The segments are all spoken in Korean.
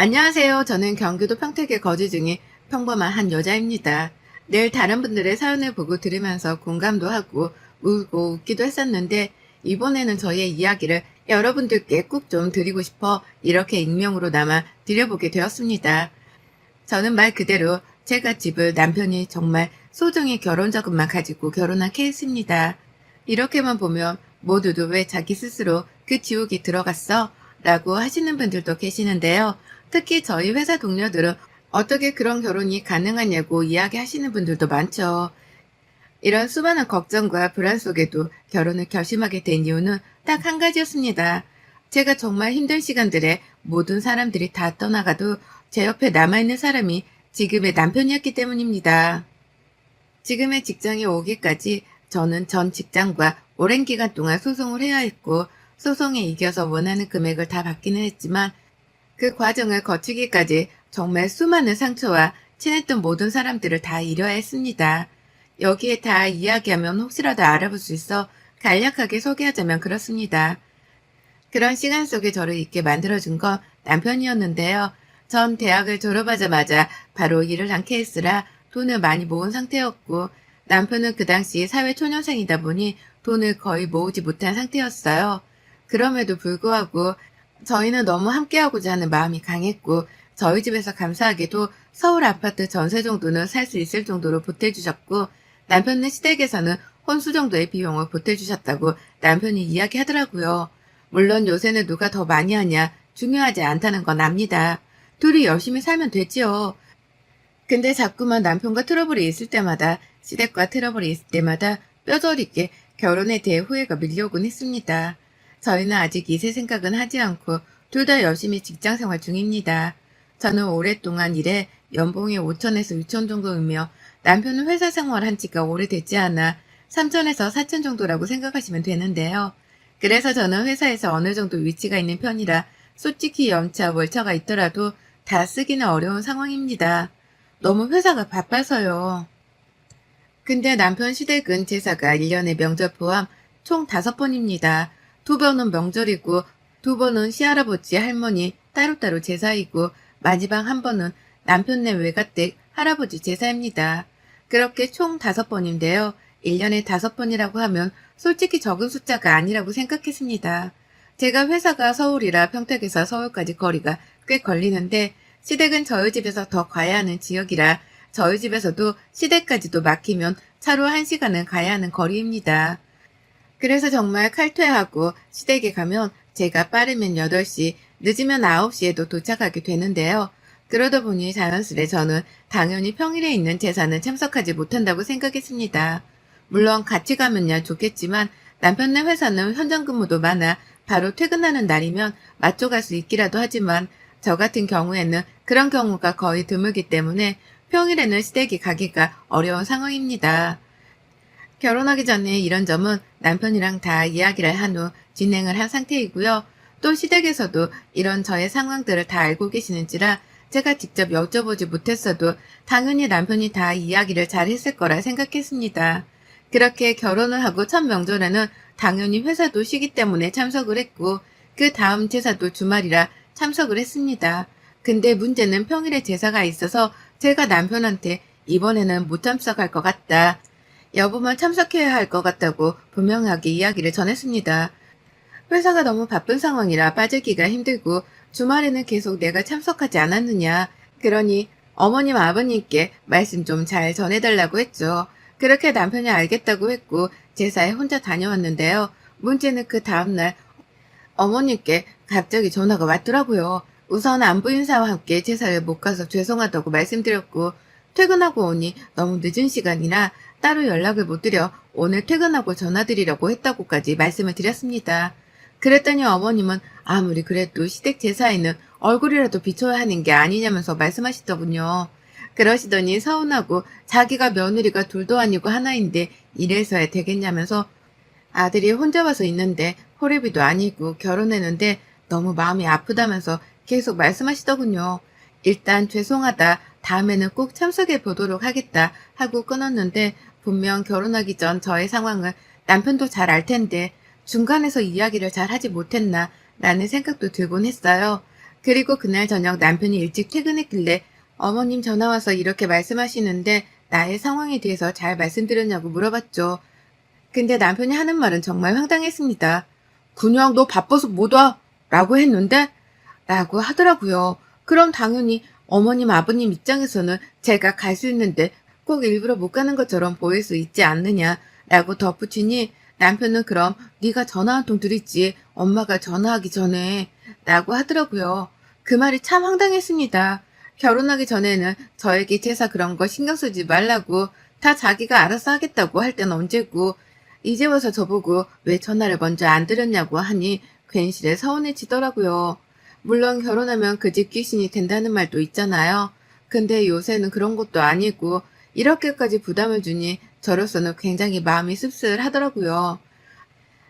안녕하세요. 저는 경기도 평택에 거주 중인 평범한 한 여자입니다. 늘 다른 분들의 사연을 보고 들으면서 공감도 하고 울고 웃기도 했었는데 이번에는 저의 이야기를 여러분들께 꼭 좀 드리고 싶어 이렇게 익명으로 남아 드려보게 되었습니다. 저는 말 그대로 제가 집을 남편이 정말 소정의 결혼 자금만 가지고 결혼한 케이스입니다. 이렇게만 보면 모두도 왜 자기 스스로 그 지옥에 들어갔어? 라고 하시는 분들도 계시는데요. 특히 저희 회사 동료들은 어떻게 그런 결혼이 가능하냐고 이야기하시는 분들도 많죠. 이런 수많은 걱정과 불안 속에도 결혼을 결심하게 된 이유는 딱 한 가지였습니다. 제가 정말 힘든 시간들에 모든 사람들이 다 떠나가도 제 옆에 남아있는 사람이 지금의 남편이었기 때문입니다. 지금의 직장에 오기까지 저는 전 직장과 오랜 기간 동안 소송을 해야 했고 소송에 이겨서 원하는 금액을 다 받기는 했지만 그 과정을 거치기까지 정말 수많은 상처와 친했던 모든 사람들을 다 잃어야 했습니다. 여기에 다 이야기하면 혹시라도 알아볼 수 있어 간략하게 소개하자면 그렇습니다. 그런 시간 속에 저를 있게 만들어준 건 남편이었는데요. 전 대학을 졸업하자마자 바로 일을 한 케이스라 돈을 많이 모은 상태였고 남편은 그 당시 사회초년생이다 보니 돈을 거의 모으지 못한 상태였어요. 그럼에도 불구하고 저희는 너무 함께하고자 하는 마음이 강했고 저희 집에서 감사하게도 서울 아파트 전세 정도는 살 수 있을 정도로 보태주셨고 남편네 시댁에서는 혼수 정도의 비용을 보태주셨다고 남편이 이야기하더라고요. 물론 요새는 누가 더 많이 하냐 중요하지 않다는 건 압니다. 둘이 열심히 살면 되지요. 근데 자꾸만 남편과 트러블이 있을 때마다 시댁과 트러블이 있을 때마다 뼈저리게 결혼에 대해 후회가 밀려오곤 했습니다. 저희는 아직 이세 생각은 하지 않고 둘 다 열심히 직장 생활 중입니다. 저는 오랫동안 일해 연봉이 5천에서 6천 정도이며 남편은 회사 생활한 지가 오래되지 않아 3천에서 4천 정도라고 생각하시면 되는데요. 그래서 저는 회사에서 어느 정도 위치가 있는 편이라 솔직히 연차 월차가 있더라도 다 쓰기는 어려운 상황입니다. 너무 회사가 바빠서요. 근데 남편 시댁은 제사가 1년에 명절 포함 총 5번입니다. 2번은 명절이고 2번은 시할아버지 할머니 따로따로 제사이고 마지막 1번은 남편네 외가댁 할아버지 제사입니다. 그렇게 총 5번인데요. 1년에 5번이라고 하면 솔직히 적은 숫자가 아니라고 생각했습니다. 제가 회사가 서울이라 평택에서 서울까지 거리가 꽤 걸리는데 시댁은 저희 집에서 더 가야 하는 지역이라 저희 집에서도 시댁까지도 막히면 차로 1시간은 가야 하는 거리입니다. 그래서 정말 칼퇴하고 시댁에 가면 제가 빠르면 8시, 늦으면 9시에도 도착하게 되는데요. 그러다 보니 자연스레 저는 당연히 평일에 있는 제사는 참석하지 못한다고 생각했습니다. 물론 같이 가면야 좋겠지만 남편네 회사는 현장 근무도 많아 바로 퇴근하는 날이면 맞춰 갈 수 있기라도 하지만 저 같은 경우에는 그런 경우가 거의 드물기 때문에 평일에는 시댁에 가기가 어려운 상황입니다. 결혼하기 전에 이런 점은 남편이랑 다 이야기를 한 후 진행을 한 상태이고요. 또 시댁에서도 이런 저의 상황들을 다 알고 계시는지라 제가 직접 여쭤보지 못했어도 당연히 남편이 다 이야기를 잘 했을 거라 생각했습니다. 그렇게 결혼을 하고 첫 명절에는 당연히 회사도 쉬기 때문에 참석을 했고 그 다음 제사도 주말이라 참석을 했습니다. 근데 문제는 평일에 제사가 있어서 제가 남편한테 이번에는 못 참석할 것 같다. 여보만 참석해야 할 것 같다고 분명하게 이야기를 전했습니다. 회사가 너무 바쁜 상황이라 빠지기가 힘들고 주말에는 계속 내가 참석하지 않았느냐. 그러니 어머님 아버님께 말씀 좀 잘 전해달라고 했죠. 그렇게 남편이 알겠다고 했고 제사에 혼자 다녀왔는데요. 문제는 그 다음날 어머님께 갑자기 전화가 왔더라고요. 우선 안부 인사와 함께 제사를 못 가서 죄송하다고 말씀드렸고 퇴근하고 오니 너무 늦은 시간이라 따로 연락을 못 드려 오늘 퇴근하고 전화드리려고 했다고까지 말씀을 드렸습니다. 그랬더니 어머님은 아무리 그래도 시댁 제사에는 얼굴이라도 비춰야 하는 게 아니냐면서 말씀하시더군요. 그러시더니 서운하고 자기가 며느리가 둘도 아니고 하나인데 이래서야 되겠냐면서 아들이 혼자 와서 있는데 호래비도 아니고 결혼했는데 너무 마음이 아프다면서 계속 말씀하시더군요. 일단 죄송하다. 다음에는 꼭 참석해 보도록 하겠다 하고 끊었는데 분명 결혼하기 전 저의 상황을 남편도 잘 알 텐데 중간에서 이야기를 잘 하지 못했나 라는 생각도 들곤 했어요. 그리고 그날 저녁 남편이 일찍 퇴근했길래 어머님 전화 와서 이렇게 말씀하시는데 나의 상황에 대해서 잘 말씀드렸냐고 물어봤죠. 근데 남편이 하는 말은 정말 황당했습니다. 그냥 너 바빠서 못 와. 라고 했는데? 라고 하더라고요. 그럼 당연히 어머님, 아버님 입장에서는 제가 갈 수 있는데 꼭 일부러 못 가는 것처럼 보일 수 있지 않느냐 라고 덧붙이니 남편은 그럼 네가 전화 한 통 드리지 엄마가 전화하기 전에 라고 하더라고요. 그 말이 참 황당했습니다. 결혼하기 전에는 저에게 제사 그런 거 신경 쓰지 말라고 다 자기가 알아서 하겠다고 할 땐 언제고 이제 와서 저보고 왜 전화를 먼저 안 드렸냐고 하니 괜시레 서운해지더라고요. 물론 결혼하면 그 집 귀신이 된다는 말도 있잖아요. 근데 요새는 그런 것도 아니고 이렇게까지 부담을 주니 저로서는 굉장히 마음이 씁쓸하더라고요.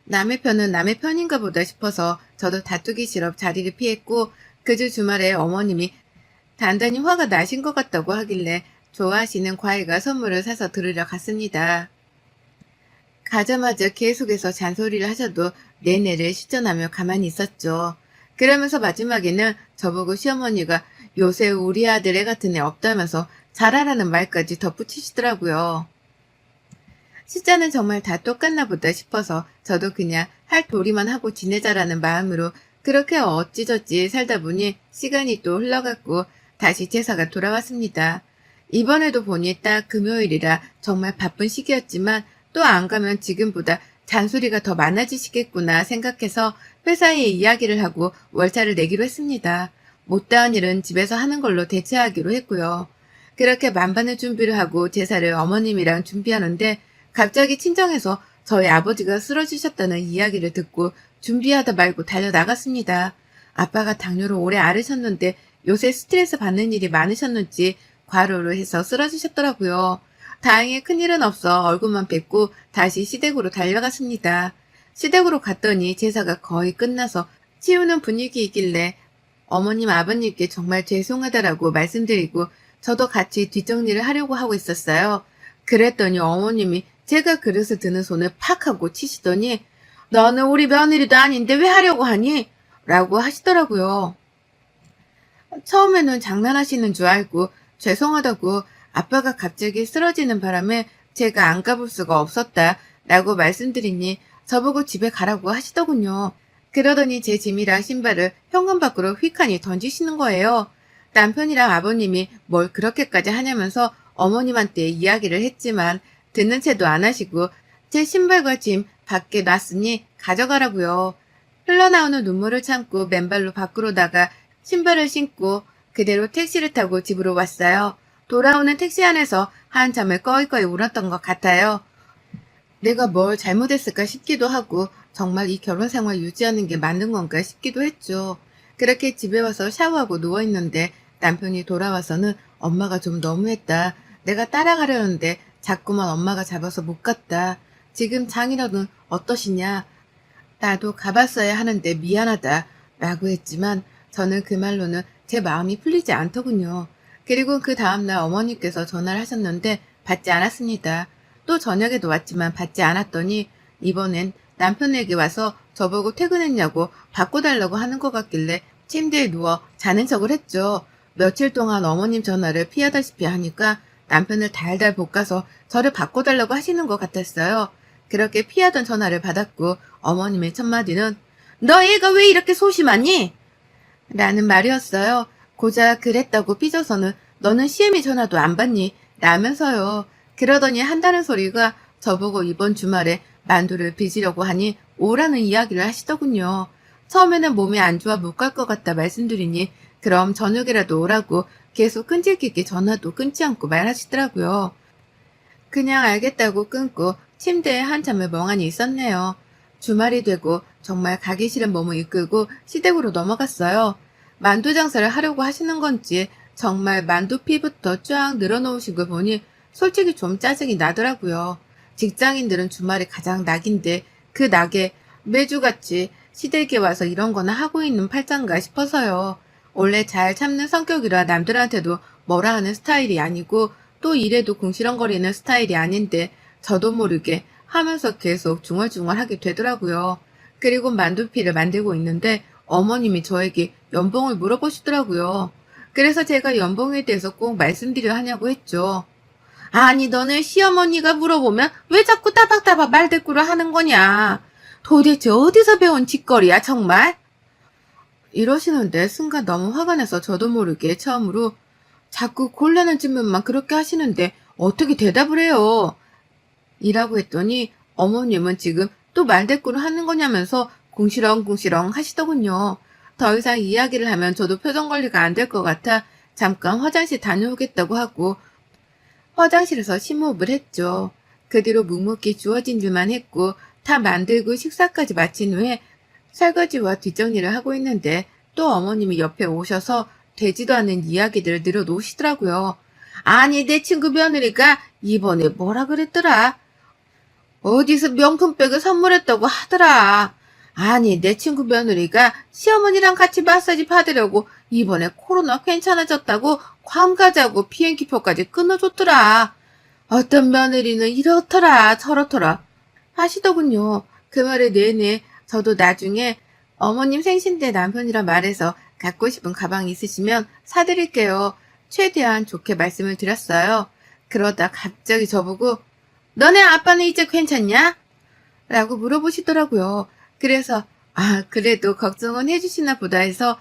남의 편은 남의 편인가 보다 싶어서 저도 다투기 싫어 자리를 피했고 그 주 주말에 어머님이 단단히 화가 나신 것 같다고 하길래 좋아하시는 과일과 선물을 사서 들으러 갔습니다. 가자마자 계속해서 잔소리를 하셔도 내내를 시전하며 가만히 있었죠. 그러면서 마지막에는 저보고 시어머니가 요새 우리 아들 애 같은 애 없다면서 잘하라는 말까지 덧붙이시더라고요. 숫자는 정말 다 똑같나 보다 싶어서 저도 그냥 할 도리만 하고 지내자라는 마음으로 그렇게 어찌저찌 살다 보니 시간이 또 흘러갔고 다시 제사가 돌아왔습니다. 이번에도 보니 딱 금요일이라 정말 바쁜 시기였지만 또 안 가면 지금보다 잔소리가 더 많아지시겠구나 생각해서 회사에 이야기를 하고 월차를 내기로 했습니다. 못다한 일은 집에서 하는 걸로 대체하기로 했고요. 그렇게 만반의 준비를 하고 제사를 어머님이랑 준비하는데 갑자기 친정에서 저희 아버지가 쓰러지셨다는 이야기를 듣고 준비하다 말고 달려나갔습니다. 아빠가 당뇨를 오래 앓으셨는데 요새 스트레스 받는 일이 많으셨는지 과로를 해서 쓰러지셨더라고요. 다행히 큰일은 없어 얼굴만 뵙고 다시 시댁으로 달려갔습니다. 시댁으로 갔더니 제사가 거의 끝나서 치우는 분위기이길래 어머님 아버님께 정말 죄송하다라고 말씀드리고 저도 같이 뒷정리를 하려고 하고 있었어요. 그랬더니 어머님이 제가 그릇을 드는 손을 팍 하고 치시더니 너는 우리 며느리도 아닌데 왜 하려고 하니? 라고 하시더라고요. 처음에는 장난하시는 줄 알고 죄송하다고 아빠가 갑자기 쓰러지는 바람에 제가 안 가볼 수가 없었다 라고 말씀드리니 저보고 집에 가라고 하시더군요. 그러더니 제 짐이랑 신발을 현관 밖으로 휙하니 던지시는 거예요. 남편이랑 아버님이 뭘 그렇게까지 하냐면서 어머님한테 이야기를 했지만 듣는 채도 안 하시고 제 신발과 짐 밖에 놨으니 가져가라고요. 흘러나오는 눈물을 참고 맨발로 밖으로 나가 신발을 신고 그대로 택시를 타고 집으로 왔어요. 돌아오는 택시 안에서 한참을 꺼이꺼이 울었던 것 같아요. 내가 뭘 잘못했을까 싶기도 하고 정말 이 결혼 생활 유지하는 게 맞는 건가 싶기도 했죠. 그렇게 집에 와서 샤워하고 누워있는데 남편이 돌아와서는 엄마가 좀 너무했다. 내가 따라가려는데 자꾸만 엄마가 잡아서 못 갔다. 지금 장인어른 어떠시냐? 나도 가봤어야 하는데 미안하다. 라고 했지만 저는 그 말로는 제 마음이 풀리지 않더군요. 그리고 그 다음날 어머니께서 전화를 하셨는데 받지 않았습니다. 또 저녁에도 왔지만 받지 않았더니 이번엔 남편에게 와서 저보고 퇴근했냐고 바꿔달라고 하는 것 같길래 침대에 누워 자는 척을 했죠. 며칠 동안 어머님 전화를 피하다시피 하니까 남편을 달달 볶아서 저를 바꿔달라고 하시는 것 같았어요. 그렇게 피하던 전화를 받았고 어머님의 첫마디는 너 얘가 왜 이렇게 소심하니? 라는 말이었어요. 고작 그랬다고 삐져서는 너는 시애미 전화도 안 받니? 라면서요. 그러더니 한다는 소리가 저보고 이번 주말에 만두를 빚으려고 하니 오라는 이야기를 하시더군요. 처음에는 몸이 안 좋아 못 갈 것 같다 말씀드리니 그럼 저녁이라도 오라고 계속 끈질기게 전화도 끊지 않고 말하시더라고요. 그냥 알겠다고 끊고 침대에 한참을 멍하니 있었네요. 주말이 되고 정말 가기 싫은 몸을 이끌고 시댁으로 넘어갔어요. 만두 장사를 하려고 하시는 건지 정말 만두피부터 쫙 늘어놓으신 걸 보니 솔직히 좀 짜증이 나더라고요. 직장인들은 주말이 가장 낙인데 그 낙에 매주같이 시댁에 와서 이런 거나 하고 있는 팔짱가 싶어서요. 원래 잘 참는 성격이라 남들한테도 뭐라 하는 스타일이 아니고 또 일에도 궁시렁거리는 스타일이 아닌데 저도 모르게 하면서 계속 중얼중얼하게 되더라고요. 그리고 만두피를 만들고 있는데 어머님이 저에게 연봉을 물어보시더라고요. 그래서 제가 연봉에 대해서 꼭 말씀드려 하냐고 했죠. 아니, 너네 시어머니가 물어보면 왜 자꾸 따박따박 말대꾸를 하는 거냐? 도대체 어디서 배운 짓거리야, 정말? 이러시는데 순간 너무 화가 나서 저도 모르게 처음으로 자꾸 곤란한 질문만 그렇게 하시는데 어떻게 대답을 해요? 이라고 했더니 어머님은 지금 또 말대꾸를 하는 거냐면서 궁시렁궁시렁 하시더군요. 더 이상 이야기를 하면 저도 표정 관리가 안 될 것 같아 잠깐 화장실 다녀오겠다고 하고 화장실에서 심호흡을 했죠. 그 뒤로 묵묵히 주어진 일만 했고 다 만들고 식사까지 마친 후에 설거지와 뒷정리를 하고 있는데 또 어머님이 옆에 오셔서 되지도 않는 이야기들을 늘어놓으시더라고요. 아니, 내 친구 며느리가 이번에 뭐라 그랬더라? 어디서 명품백을 선물했다고 하더라. 아니, 내 친구 며느리가 시어머니랑 같이 마사지 받으려고 이번에 코로나 괜찮아졌다고 괌 가자고 비행기표까지 끊어줬더라. 어떤 며느리는 이렇더라 저렇더라 하시더군요. 그 말을 내내 저도 나중에 어머님 생신 때 남편이랑 말해서 갖고 싶은 가방 있으시면 사드릴게요. 최대한 좋게 말씀을 드렸어요. 그러다 갑자기 저보고 너네 아빠는 이제 괜찮냐? 라고 물어보시더라고요. 그래서 그래도 걱정은 해주시나 보다 해서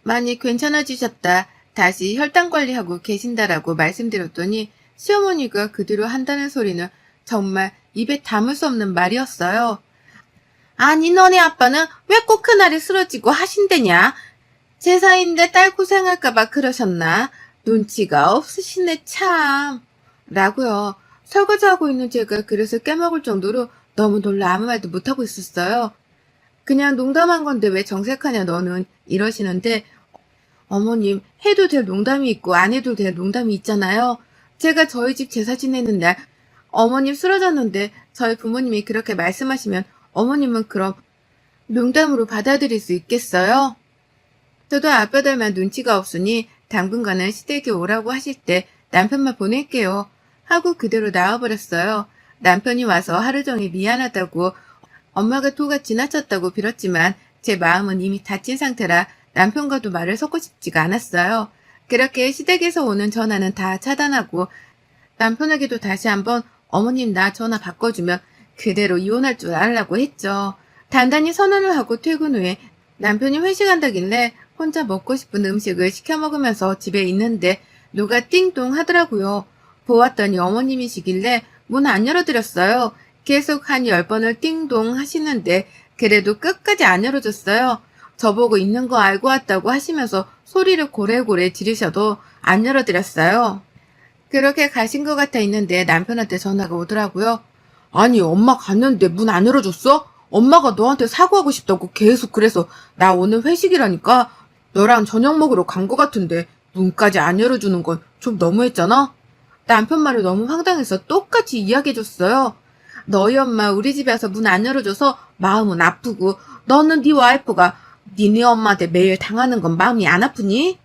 많이 괜찮아지셨다. 다시 혈당 관리하고 계신다라고 말씀드렸더니 시어머니가 그 뒤로 한다는 소리는 정말 입에 담을 수 없는 말이었어요. 아니, 너네 아빠는 왜 꼭 그날에 쓰러지고 하신대냐? 제사인데 딸 고생할까봐 그러셨나? 눈치가 없으시네 참. 라고요. 설거지하고 있는 제가 그릇을 깨먹을 정도로 너무 놀라 아무 말도 못하고 있었어요. 그냥 농담한 건데 왜 정색하냐 너는 이러시는데 어머님, 해도 될 농담이 있고 안 해도 될 농담이 있잖아요. 제가 저희 집 제사 지내는 날 어머님 쓰러졌는데 저희 부모님이 그렇게 말씀하시면 어머님은 그럼 농담으로 받아들일 수 있겠어요? 저도 아빠들만 눈치가 없으니 당분간은 시댁에 오라고 하실 때 남편만 보낼게요. 하고 그대로 나와버렸어요. 남편이 와서 하루 종일 미안하다고 엄마가 토가 지나쳤다고 빌었지만 제 마음은 이미 다친 상태라 남편과도 말을 섞고 싶지가 않았어요. 그렇게 시댁에서 오는 전화는 다 차단하고 남편에게도 다시 한번 어머님 나 전화 바꿔주면 그대로 이혼할 줄 알라고 했죠. 단단히 선언을 하고 퇴근 후에 남편이 회식한다길래 혼자 먹고 싶은 음식을 시켜 먹으면서 집에 있는데 누가 띵동 하더라고요. 보았더니 어머님이시길래 문 안 열어드렸어요. 계속 한 10번을 띵동 하시는데 그래도 끝까지 안 열어줬어요. 저보고 있는 거 알고 왔다고 하시면서 소리를 고래고래 지르셔도 안 열어드렸어요. 그렇게 가신 것 같아 있는데 남편한테 전화가 오더라고요. 아니, 엄마 갔는데 문 안 열어줬어? 엄마가 너한테 사과하고 싶다고 계속 그래서 나 오늘 회식이라니까 너랑 저녁 먹으러 간 것 같은데 문까지 안 열어주는 건 좀 너무했잖아? 남편 말을 너무 황당해서 똑같이 이야기해줬어요. 너희 엄마 우리 집에 와서 문 안 열어줘서 마음은 아프고 너는 네 와이프가 니네 엄마한테 매일 당하는 건 마음이 안 아프니?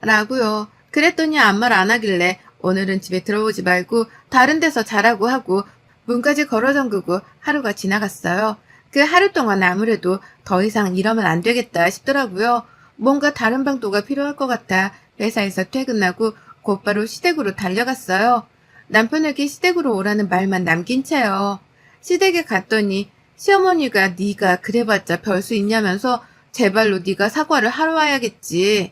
라고요. 그랬더니 아무 말 안 하길래 오늘은 집에 들어오지 말고 다른 데서 자라고 하고 문까지 걸어 잠그고 하루가 지나갔어요. 그 하루 동안 아무래도 더 이상 이러면 안 되겠다 싶더라고요. 뭔가 다른 방도가 필요할 것 같아 회사에서 퇴근하고 곧바로 시댁으로 달려갔어요. 남편에게 시댁으로 오라는 말만 남긴 채요. 시댁에 갔더니 시어머니가 네가 그래봤자 별 수 있냐면서 제발로 네가 사과를 하러 와야겠지.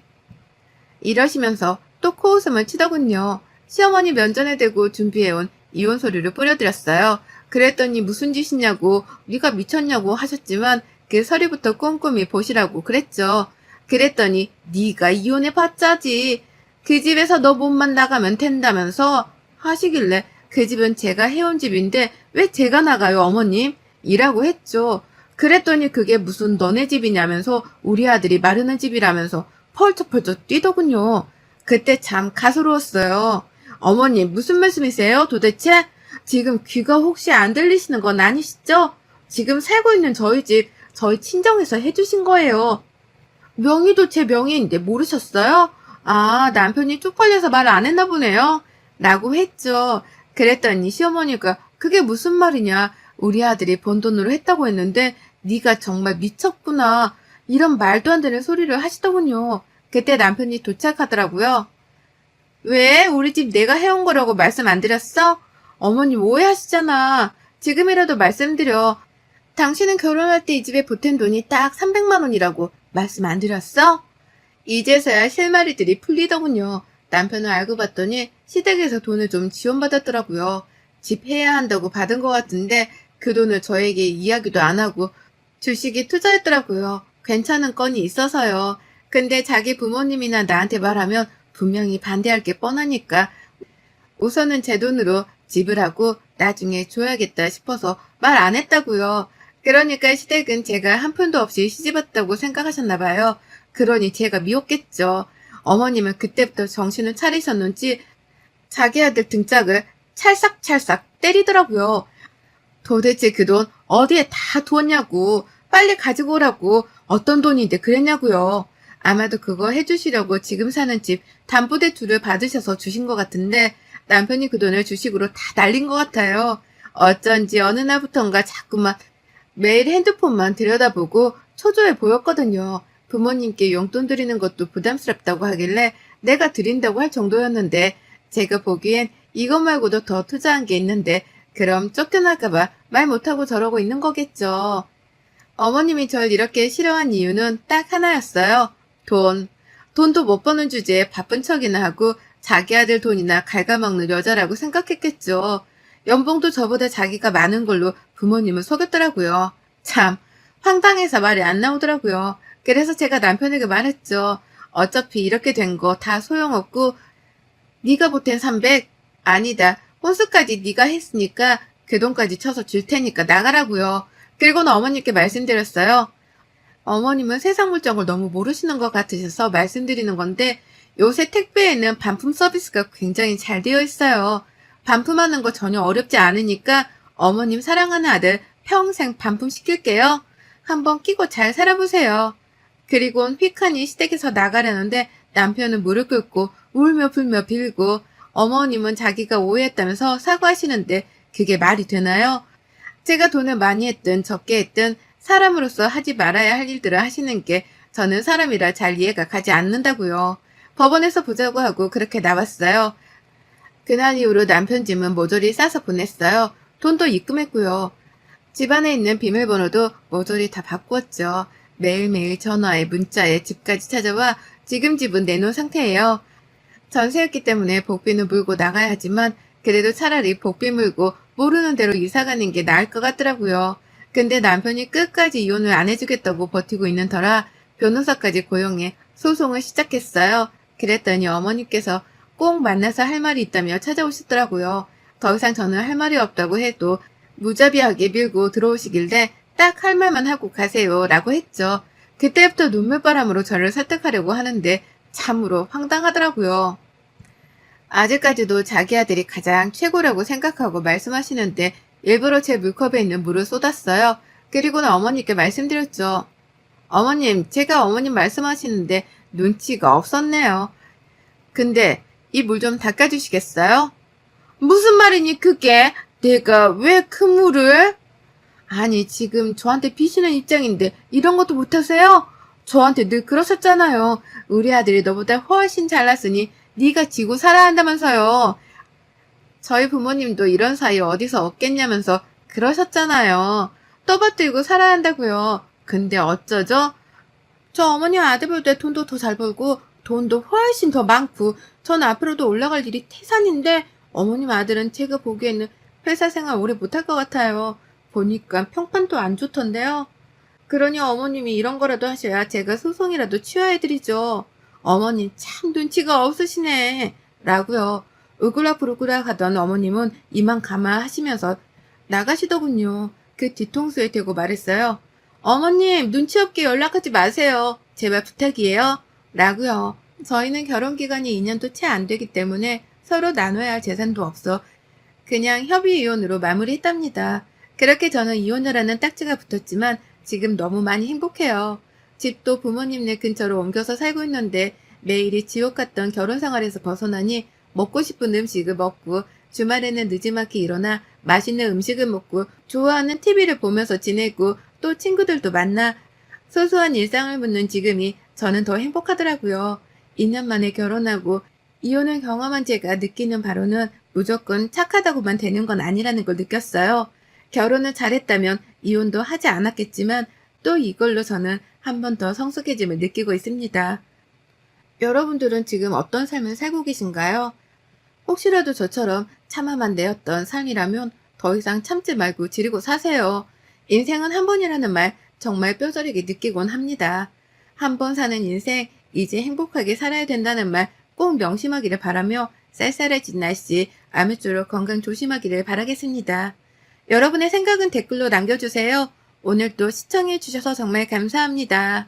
이러시면서 또 코웃음을 치더군요. 시어머니 면전에 대고 준비해온 이혼 서류를 뿌려드렸어요. 그랬더니 무슨 짓이냐고 네가 미쳤냐고 하셨지만 그 서류부터 꼼꼼히 보시라고 그랬죠. 그랬더니 네가 이혼해봤자지. 그 집에서 너 몸만 나가면 된다면서 하시길래 그 집은 제가 해온 집인데 왜 제가 나가요 어머님? 이라고 했죠. 그랬더니 그게 무슨 너네 집이냐면서 우리 아들이 마르는 집이라면서 펄쩍펄쩍 뛰더군요. 그때 참 가소로웠어요. 어머님 무슨 말씀이세요 도대체? 지금 귀가 혹시 안 들리시는 건 아니시죠? 지금 살고 있는 저희 집 저희 친정에서 해주신 거예요. 명의도 제 명의인데 모르셨어요? 남편이 쪽팔려서 말 안 했나 보네요. 라고 했죠. 그랬더니 시어머니가 그게 무슨 말이냐. 우리 아들이 번 돈으로 했다고 했는데 네가 정말 미쳤구나. 이런 말도 안 되는 소리를 하시더군요. 그때 남편이 도착하더라고요. 왜? 우리 집 내가 해온 거라고 말씀 안 드렸어? 어머님 오해하시잖아. 지금이라도 말씀드려. 당신은 결혼할 때 이 집에 보탠 돈이 딱 300만 원이라고 말씀 안 드렸어? 이제서야 실마리들이 풀리더군요. 남편을 알고 봤더니 시댁에서 돈을 좀 지원받았더라고요. 집 해야 한다고 받은 것 같은데 그 돈을 저에게 이야기도 안 하고 주식에 투자했더라고요. 괜찮은 건이 있어서요. 근데 자기 부모님이나 나한테 말하면 분명히 반대할 게 뻔하니까 우선은 제 돈으로 지불하고 나중에 줘야겠다 싶어서 말 안 했다고요. 그러니까 시댁은 제가 한 푼도 없이 시집왔다고 생각하셨나 봐요. 그러니 제가 미웠겠죠. 어머님은 그때부터 정신을 차리셨는지 자기 아들 등짝을 찰싹찰싹 때리더라고요. 도대체 그 돈 어디에 다 두었냐고, 빨리 가지고 오라고, 어떤 돈인데 그랬냐고요. 아마도 그거 해주시려고 지금 사는 집 담보대출을 받으셔서 주신 것 같은데 남편이 그 돈을 주식으로 다 날린 것 같아요. 어쩐지 어느 날부턴가 자꾸만 매일 핸드폰만 들여다보고 초조해 보였거든요. 부모님께 용돈 드리는 것도 부담스럽다고 하길래 내가 드린다고 할 정도였는데 제가 보기엔 이것 말고도 더 투자한 게 있는데 그럼 쫓겨날까봐 말 못하고 저러고 있는 거겠죠. 어머님이 절 이렇게 싫어한 이유는 딱 하나였어요. 돈. 돈도 못 버는 주제에 바쁜 척이나 하고 자기 아들 돈이나 갉아먹는 여자라고 생각했겠죠. 연봉도 저보다 자기가 많은 걸로 부모님을 속였더라고요. 참, 황당해서 말이 안 나오더라고요. 그래서 제가 남편에게 말했죠. 어차피 이렇게 된 거 다 소용없고 네가 보탠 300? 아니다. 혼수까지 네가 했으니까 그 돈까지 쳐서 줄 테니까 나가라고요. 그리고는 어머님께 말씀드렸어요. 어머님은 세상 물정을 너무 모르시는 것 같으셔서 말씀드리는 건데 요새 택배에는 반품 서비스가 굉장히 잘 되어 있어요. 반품하는 거 전혀 어렵지 않으니까 어머님 사랑하는 아들 평생 반품시킬게요. 한번 끼고 잘 살아보세요. 그리고는 휙하니 시댁에서 나가려는데 남편은 무릎 꿇고 울며 불며 빌고 어머님은 자기가 오해했다면서 사과하시는데 그게 말이 되나요? 제가 돈을 많이 했든 적게 했든 사람으로서 하지 말아야 할 일들을 하시는 게 저는 사람이라 잘 이해가 가지 않는다고요. 법원에서 보자고 하고 그렇게 나왔어요. 그날 이후로 남편 짐은 모조리 싸서 보냈어요. 돈도 입금했고요. 집안에 있는 비밀번호도 모조리 다 바꾸었죠. 매일매일 전화에 문자에 집까지 찾아와 지금 집은 내놓은 상태예요. 전세였기 때문에 복비는 물고 나가야 하지만 그래도 차라리 복비 물고 모르는 대로 이사가는 게 나을 것 같더라고요. 근데 남편이 끝까지 이혼을 안 해주겠다고 버티고 있는 터라 변호사까지 고용해 소송을 시작했어요. 그랬더니 어머니께서 꼭 만나서 할 말이 있다며 찾아오시더라고요. 더 이상 저는 할 말이 없다고 해도 무자비하게 밀고 들어오시길래 딱 할 말만 하고 가세요 라고 했죠. 그때부터 눈물바람으로 저를 설득하려고 하는데 참으로 황당하더라고요. 아직까지도 자기 아들이 가장 최고라고 생각하고 말씀하시는데 일부러 제 물컵에 있는 물을 쏟았어요. 그리고는 어머니께 말씀드렸죠. 어머님, 제가 어머님 말씀하시는데 눈치가 없었네요. 근데 이 물 좀 닦아주시겠어요? 무슨 말이니 그게? 내가 왜 그 물을? 아니 지금 저한테 비시는 입장인데 이런 것도 못하세요? 저한테 늘 그러셨잖아요. 우리 아들이 너보다 훨씬 잘났으니 네가 지고 살아야 한다면서요. 저희 부모님도 이런 사이 어디서 얻겠냐면서 그러셨잖아요. 떠받들고 살아야 한다고요. 근데 어쩌죠? 저 어머니 아들보다 돈도 더 잘 벌고 돈도 훨씬 더 많고 전 앞으로도 올라갈 일이 태산인데 어머님 아들은 제가 보기에는 회사 생활 오래 못할 것 같아요. 보니까 평판도 안 좋던데요. 그러니 어머님이 이런 거라도 하셔야 제가 소송이라도 취하해드리죠. 어머님 참 눈치가 없으시네. 라고요. 으그락부르그락 하던 어머님은 이만 감아하시면서 나가시더군요. 그 뒤통수에 대고 말했어요. 어머님 눈치 없게 연락하지 마세요. 제발 부탁이에요. 라고요. 저희는 결혼기간이 2년도 채 안 되기 때문에 서로 나눠야 할 재산도 없어 그냥 협의 이혼으로 마무리했답니다. 그렇게 저는 이혼녀라는 딱지가 붙었지만 지금 너무 많이 행복해요. 집도 부모님네 근처로 옮겨서 살고 있는데 매일이 지옥 같던 결혼 생활에서 벗어나니 먹고 싶은 음식을 먹고 주말에는 늦지막히 일어나 맛있는 음식을 먹고 좋아하는 TV를 보면서 지내고 또 친구들도 만나 소소한 일상을 묻는 지금이 저는 더 행복하더라고요. 2년 만에 결혼하고 이혼을 경험한 제가 느끼는 바로는 무조건 착하다고만 되는 건 아니라는 걸 느꼈어요. 결혼을 잘했다면 이혼도 하지 않았겠지만 또 이걸로 저는 한 번 더 성숙해짐을 느끼고 있습니다. 여러분들은 지금 어떤 삶을 살고 계신가요? 혹시라도 저처럼 참아만 내었던 삶이라면 더 이상 참지 말고 지르고 사세요. 인생은 한 번이라는 말 정말 뼈저리게 느끼곤 합니다. 한 번 사는 인생, 이제 행복하게 살아야 된다는 말 꼭 명심하기를 바라며 쌀쌀해진 날씨, 아무쪼록 건강 조심하기를 바라겠습니다. 여러분의 생각은 댓글로 남겨주세요. 오늘도 시청해주셔서 정말 감사합니다.